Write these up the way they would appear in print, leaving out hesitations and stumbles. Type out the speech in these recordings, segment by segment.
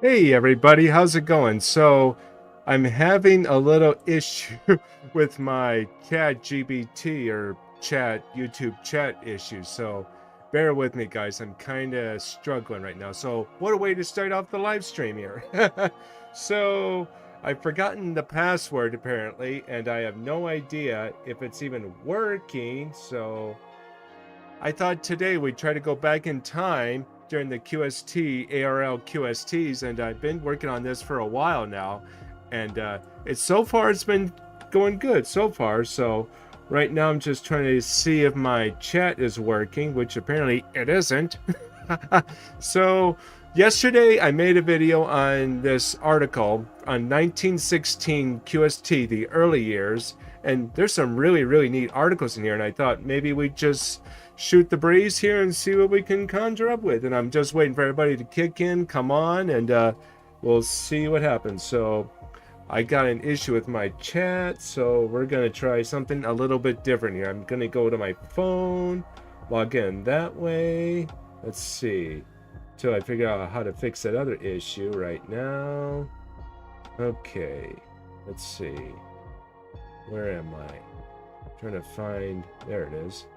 Hey everybody, how's it going? So I'm having a little issue with my chat GBT or chat YouTube chat issue. So bear with me guys, I'm kind of struggling right now. So what a way to start off the live stream here. So I've forgotten the password apparently, and I have no idea if it's even working. So I thought today we'd try to go back in time during the QST, ARRL QSTs, and I've been working on this for a while now, and it's been going good so far. So right now I'm just trying to see if my chat is working, which apparently it isn't. So yesterday I made a video on this article on 1916 QST, the early years, and there's some really neat articles in here, and I thought maybe we just shoot the breeze here and see what we can conjure up with. And I'm just waiting for everybody to kick in, come on, and we'll see what happens. So I got an issue with my chat, so we're gonna try something a little bit different here. I'm gonna go to my phone, log in that way. Let's see till I figure out how to fix that other issue right now. Okay, let's see, where am I? I'm trying to find, there it is.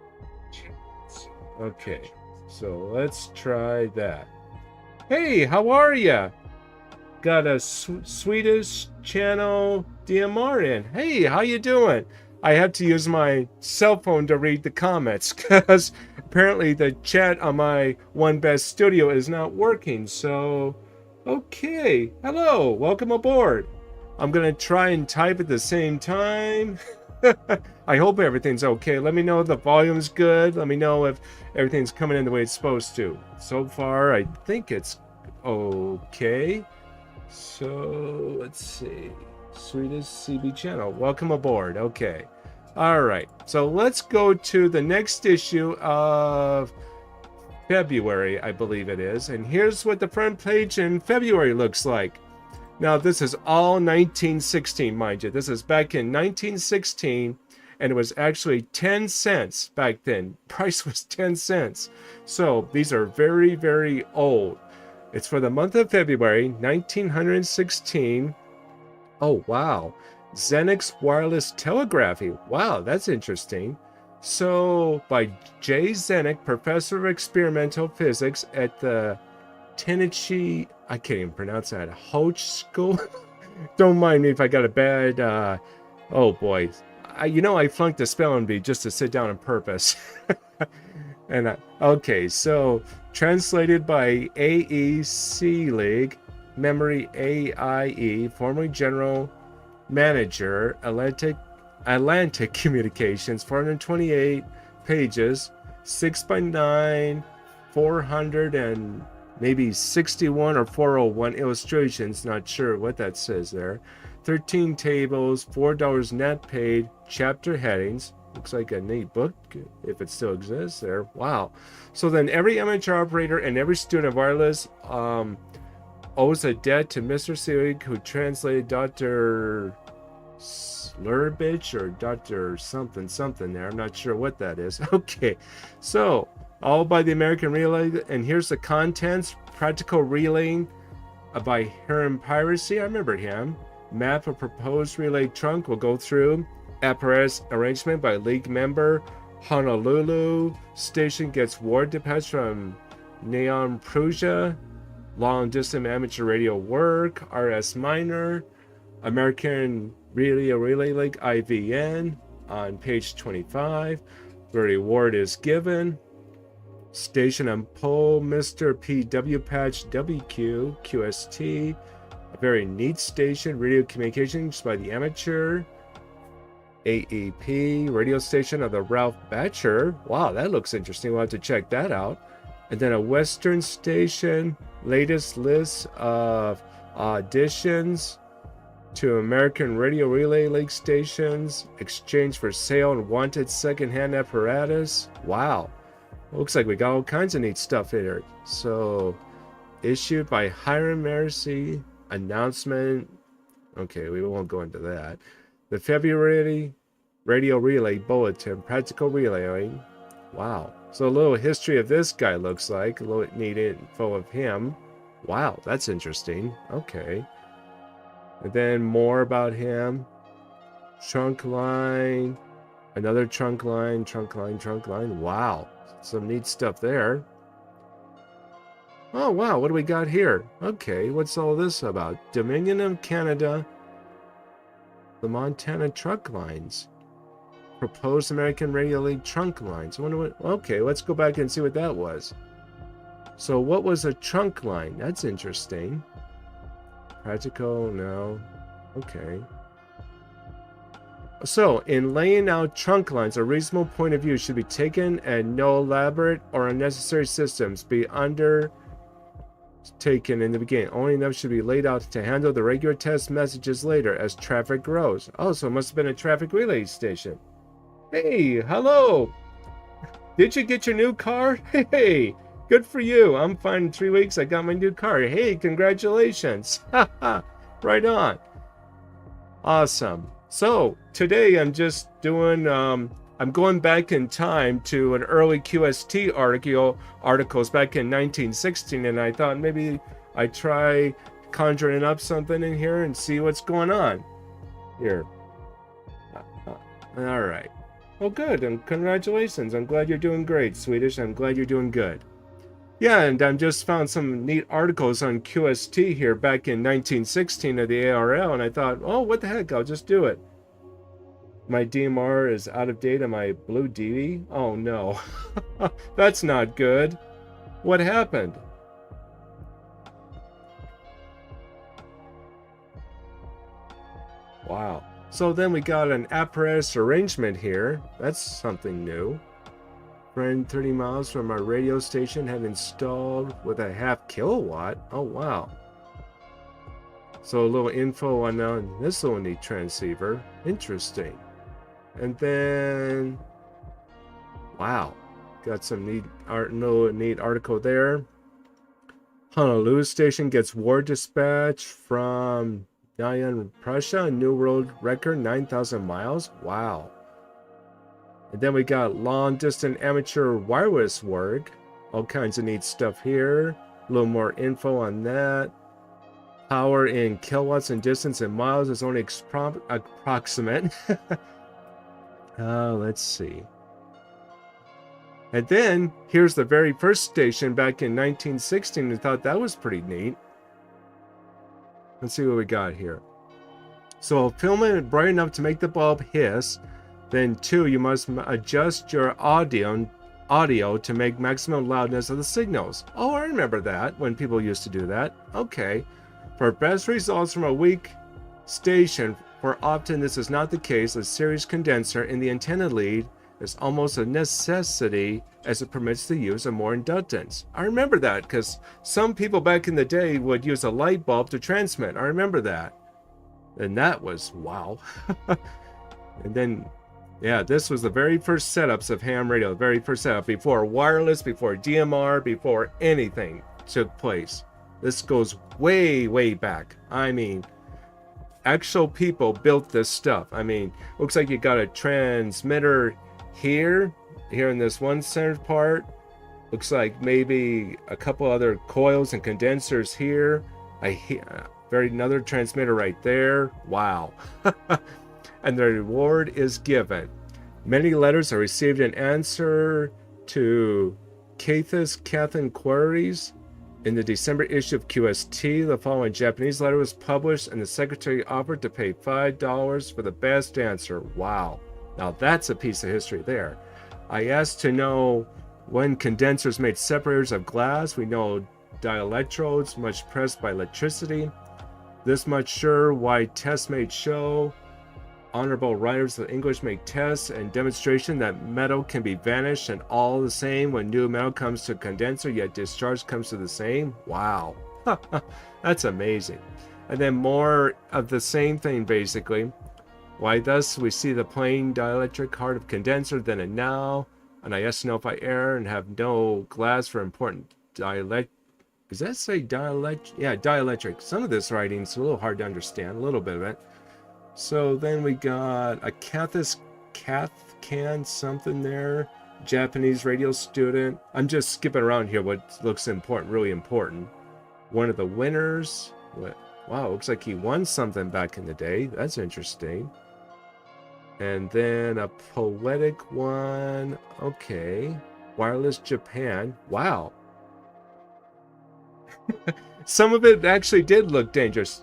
Okay, so let's try that. Hey, how are ya? Got a Swedish channel DMR in. Hey, how you doing? I have to use my cell phone to read the comments because apparently the chat on my One Best Studio is not working. So, okay, hello, welcome aboard. I'm gonna try and type at the same time. I hope everything's okay. Let me know if the volume's good. Let me know if everything's coming in the way it's supposed to. So far, I think it's okay. So, let's see. Swedish CB channel. Welcome aboard. Okay. All right. So, let's go to the next issue of February, I believe it is. And here's what the front page in February looks like. Now, this is all 1916, mind you. This is back in 1916, and it was actually 10 cents back then. Price was 10 cents. So these are very old. It's for the month of February, 1916. Oh, wow. Xenix Wireless Telegraphy. Wow, that's interesting. So, by J. Zenick, Professor of Experimental Physics at the Tennessee, I can't even pronounce that, Hoch School. Don't mind me if I got a bad, oh boy. I flunked the spelling bee just to sit down on purpose. And okay, so translated by A.E. Seelig, Memory AIE, formerly General Manager, Atlantic Communications, 428 pages, 6x9, 400 and maybe 61 or 401 illustrations, not sure what that says there. 13 tables, $4 net paid, chapter headings. Looks like a neat book, if it still exists there. Wow. So then every amateur operator and every student of wireless owes a debt to Mr. Seelig, who translated Dr. Slurbich or Dr. something there. I'm not sure what that is. Okay. So all by the American Relay, and here's the contents. Practical relaying by Heron Piracy, I remember him. Map of proposed relay trunk will go through. Apparatus arrangement by league member. Honolulu station gets ward dispatch from Neon Prusia. Long distance amateur radio work. RS Minor. American Relay Link IVN on page 25. The reward is given. Station and pole, Mr. PW Patch WQ QST. A very neat station. Radio communications by the amateur. AEP radio station of the Ralph Batcher. Wow, that looks interesting. We'll have to check that out. And then a Western station. Latest list of auditions to American Radio Relay Link stations. Exchange for sale and wanted secondhand apparatus. Wow. Looks like we got all kinds of neat stuff here. So, issued by Hiram Mercy. Announcement. Okay, we won't go into that. The February Radio Relay Bulletin. Practical relaying. Wow. So a little history of this guy looks like. A little neat info of him. Wow, that's interesting. Okay. And then more about him. Trunk line. Another trunk line, trunk line, trunk line. Wow. Some neat stuff there. Oh, wow. What do we got here? Okay. What's all this about? Dominion of Canada. The Montana trunk lines. Proposed American Radio League trunk lines. I wonder what. Okay, let's go back and see what that was. So, what was a trunk line? That's interesting. Practical? No. Okay. So, in laying out trunk lines, a reasonable point of view should be taken and no elaborate or unnecessary systems be undertaken in the beginning. Only enough should be laid out to handle the regular test messages later as traffic grows. Oh, so it must have been a traffic relay station. Hey, hello. Did you get your new car? Hey, good for you. I'm fine in 3 weeks. I got my new car. Hey, congratulations. Right on. Awesome. So today I'm just doing, I'm going back in time to an early QST articles back in 1916, and I thought maybe I'd try conjuring up something in here and see what's going on here. All right. Well, good, and congratulations. I'm glad you're doing great, Swedish. I'm glad you're doing good. Yeah, and I just found some neat articles on QST here back in 1916 of the ARRL, and I thought, oh, what the heck, I'll just do it. My DMR is out of date on my blue DV? Oh, no. That's not good. What happened? Wow. So then we got an apparatus arrangement here. That's something new. Friend 30 miles from our radio station have installed with a 0.5 kilowatt. Oh, wow. So a little info on this little neat transceiver. Interesting. And then, wow, got some neat article there. Honolulu station gets war dispatch from Nyan, Prussia, new world record 9,000 miles. Wow. And then we got long-distance amateur wireless work. All kinds of neat stuff here. A little more info on that. Power in kilowatts and distance in miles is only approximate. Let's see. And then, here's the very first station back in 1916. I thought that was pretty neat. Let's see what we got here. So, film it bright enough to make the bulb hiss. Then 2, you must adjust your audio to make maximum loudness of the signals. Oh, I remember that, when people used to do that. Okay. For best results from a weak station, for often this is not the case, a series condenser in the antenna lead is almost a necessity as it permits the use of more inductance. I remember that, because some people back in the day would use a light bulb to transmit. I remember that. And that was, wow. And then, yeah, this was the very first setups of ham radio, the very first setup, before wireless, before DMR, before anything took place. This goes way, way back. I mean, actual people built this stuff. I mean, looks like you got a transmitter here in this one center part. Looks like maybe a couple other coils and condensers here. Another transmitter right there. Wow. And the reward is given. Many letters are received in answer to Cathan queries. In the December issue of QST, the following Japanese letter was published, and the secretary offered to pay $5 for the best answer. Wow. Now that's a piece of history there. I asked to know when condensers made separators of glass. We know dielectrodes, much pressed by electricity. This much sure why tests made show. Honorable writers of English make tests and demonstration that metal can be vanished and all the same when new metal comes to a condenser, yet discharge comes to the same. Wow. That's amazing. And then more of the same thing, basically. Why thus we see the plain dielectric heart of condenser then and now, and I ask to know if I err and have no glass for important dielectric. Does that say dielectric? Yeah, dielectric. Some of this writing's a little hard to understand, a little bit of it. So then we got a Cathcan something there. Japanese radio student. I'm just skipping around here what looks important, really important. one of the winners. Wow, looks like he won something back in the day. That's interesting. And then a poetic one. Okay. Wireless Japan. Wow. Some of it actually did look dangerous.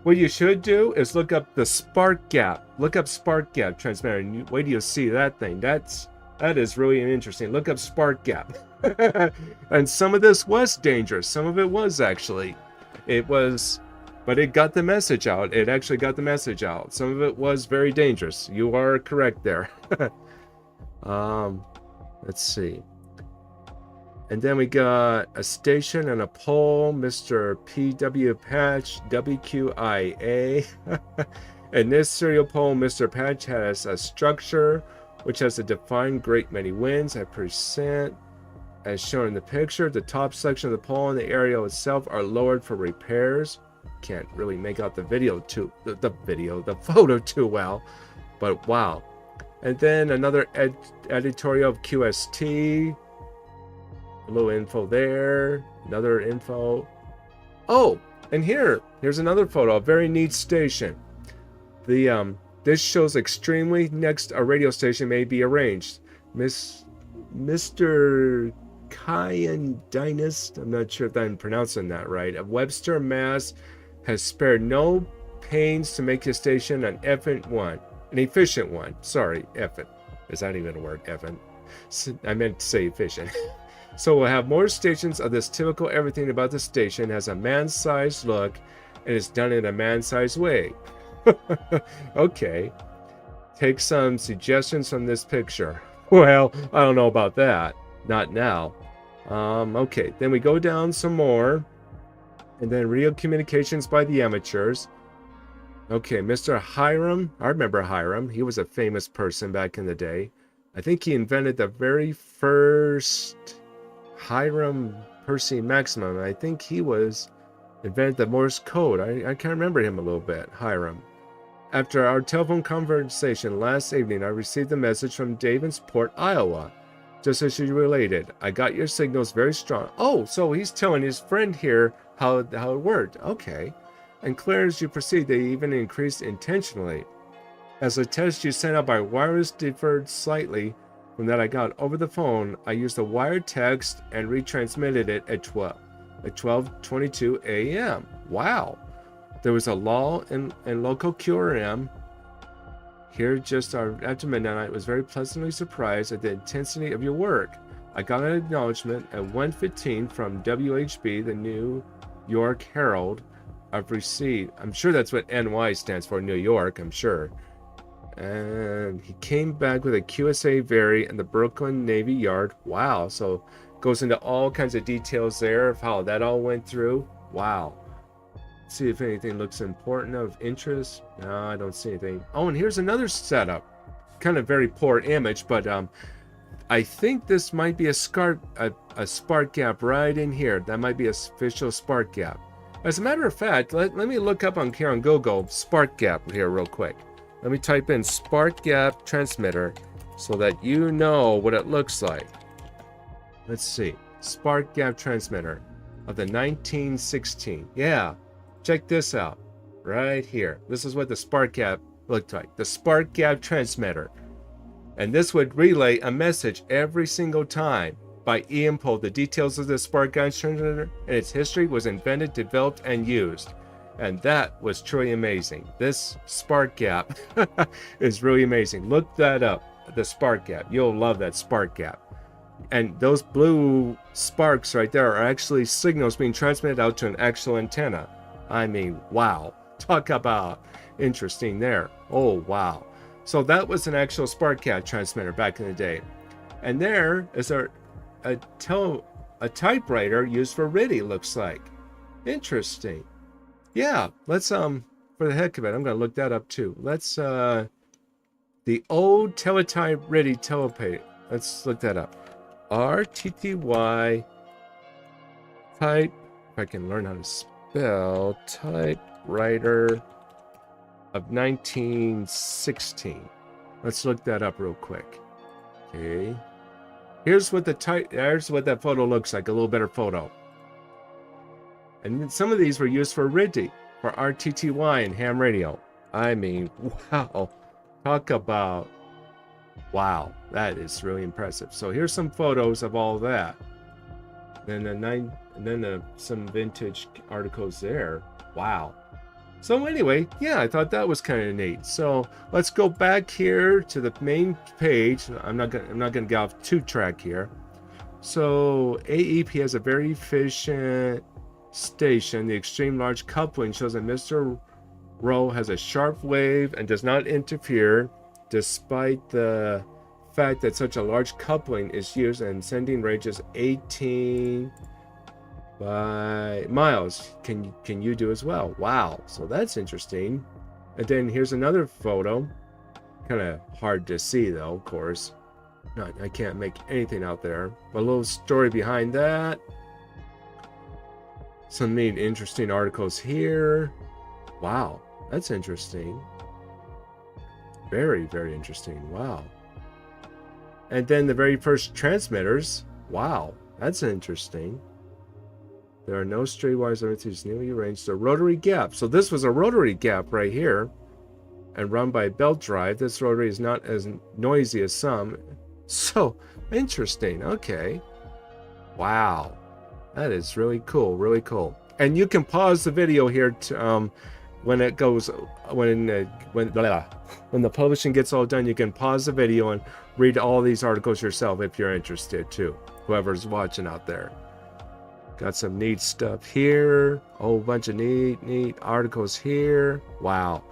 What you should do is look up the spark gap. Look up spark gap transmitter, and wait till you see that thing. That is really interesting. Look up spark gap. And some of this was dangerous. Some of it was actually. It was, but it got the message out. It actually got the message out. Some of it was very dangerous. You are correct there. Let's see. And then we got a station and a pole, Mr. PW Patch, WQIA. And this serial pole, Mr. Patch, has a structure which has a defined great many winds at percent. As shown in the picture, the top section of the pole and the aerial itself are lowered for repairs. Can't really make out the the photo too well, but wow. And then another editorial of QST. A little info there, another info. Oh, and here's another photo, a very neat station. This shows extremely next a radio station may be arranged. Mr. Kyan Dynast, I'm not sure if I'm pronouncing that right, of Webster, Mass, has spared no pains to make his station an efficient one. Sorry, effing. Is that even a word, effing? I meant to say efficient. So we'll have more stations of this typical everything about the station has a man-sized look and is done in a man-sized way. Okay. Take some suggestions from this picture. Well, I don't know about that. Not now. Okay, then we go down some more. And then real communications by the amateurs. Okay, Mr. Hiram. I remember Hiram. He was a famous person back in the day. I think he invented the very first Hiram Percy Maximum. I think he invented the Morse code. I can't remember him a little bit, Hiram. After our telephone conversation last evening, I received a message from Davenport, Iowa. Just as you related, I got your signals very strong. Oh, so he's telling his friend here how it worked. Okay. And clear as you proceed, they even increased intentionally. As a test you sent out by wireless differed slightly from that I got over the phone. I used a wired text and retransmitted it at 12:22 a.m. Wow. There was a lull in local QRM. Here just after midnight, I was very pleasantly surprised at the intensity of your work. I got an acknowledgement at 1:15 from WHB, the New York Herald, of receipt. I'm sure that's what NY stands for, New York, I'm sure. And he came back with a QSA Very in the Brooklyn Navy Yard. Wow. So goes into all kinds of details there of how that all went through. Wow. Let's see if anything looks important of interest. No, I don't see anything. Oh, and here's another setup. Kind of very poor image, but I think this might be a spark gap right in here. That might be an official spark gap. As a matter of fact, let me look up here on Google spark gap here real quick. Let me type in spark gap transmitter so that you know what it looks like. Let's see. Spark gap transmitter of the 1916. Yeah, check this out right here. This is what the spark gap looked like. The spark gap transmitter. And this would relay a message every single time. By Ian Pohl, the details of the spark gap transmitter and its history was invented, developed, and used. And that was truly amazing. This spark gap is really amazing. Look that up, the spark gap. You'll love that spark gap. And those blue sparks right there are actually signals being transmitted out to an actual antenna. I mean, wow. Talk about interesting there. Oh, wow. So that was an actual spark gap transmitter back in the day. And there is a typewriter used for RIDI, looks like. Interesting. Yeah, let's for the heck of it, I'm gonna look that up too. Let's the old teletype RIDI telepay. Let's look that up. RTTY type. If I can learn how to spell typewriter of 1916. Let's look that up real quick. Okay. Here's what that photo looks like. A little better photo. And some of these were used for RTTY, for RTTY and ham radio. I mean, wow. Talk about, wow, that is really impressive. So here's some photos of all that. Then some vintage articles there. Wow. So anyway, yeah, I thought that was kind of neat. So let's go back here to the main page. I'm not gonna get off track here. So AEP has a very efficient station. The extreme large coupling shows that Mr. Rowe has a sharp wave and does not interfere, despite the fact that such a large coupling is used and sending range is 18 by miles. Can you do as well? Wow, so that's interesting. And then here's another photo. Kind of hard to see though, of course. I can't make anything out there. But a little story behind that. Some neat, interesting articles here. Wow, that's interesting. Very, very interesting. Wow. And then the very first transmitters. Wow, that's interesting. There are no stray wires or anything newly arranged. A rotary gap. So this was a rotary gap right here, and run by a belt drive. This rotary is not as noisy as some. So interesting. Okay. Wow, that is really cool. Really cool. And you can pause the video here to when it goes when the publishing gets all done. You can pause the video and read all these articles yourself if you're interested too. Whoever's watching out there. Got some neat stuff here. A whole bunch of neat articles here. Wow.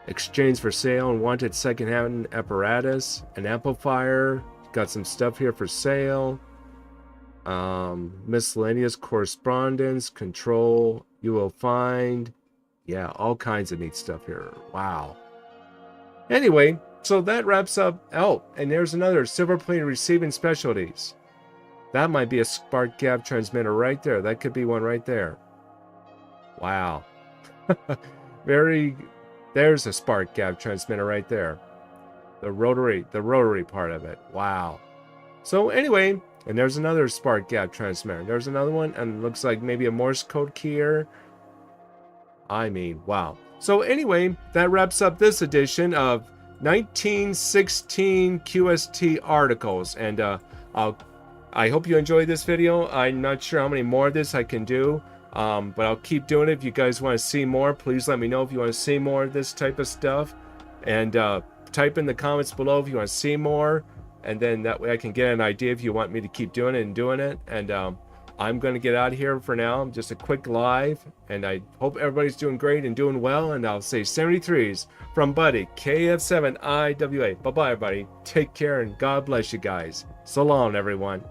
Exchange for sale and wanted secondhand apparatus. An amplifier. Got some stuff here for sale. Miscellaneous correspondence. Control. You will find. Yeah, all kinds of neat stuff here. Wow. Anyway, so that wraps up. Oh, and there's another silver plate receiving specialties. That might be a spark gap transmitter right there. That could be one right there. Wow. There's a spark gap transmitter right there. The rotary part of it. Wow. So anyway, and there's another spark gap transmitter. There's another one, and it looks like maybe a Morse code key here. I mean, wow. So anyway, that wraps up this edition of 1916 QST articles. And I hope you enjoyed this video. I'm not sure how many more of this I can do, but I'll keep doing it. If you guys want to see more, please let me know if you want to see more of this type of stuff. And type in the comments below if you want to see more. And then that way I can get an idea if you want me to keep doing it and doing it. And I'm going to get out of here for now. Just a quick live. And I hope everybody's doing great and doing well. And I'll say 73s from Buddy, KF7IWA. Bye-bye, everybody. Take care and God bless you guys. So long, everyone.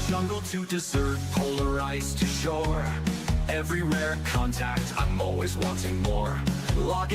Jungle to desert, polarized to shore. Every rare contact, I'm always wanting more. Logging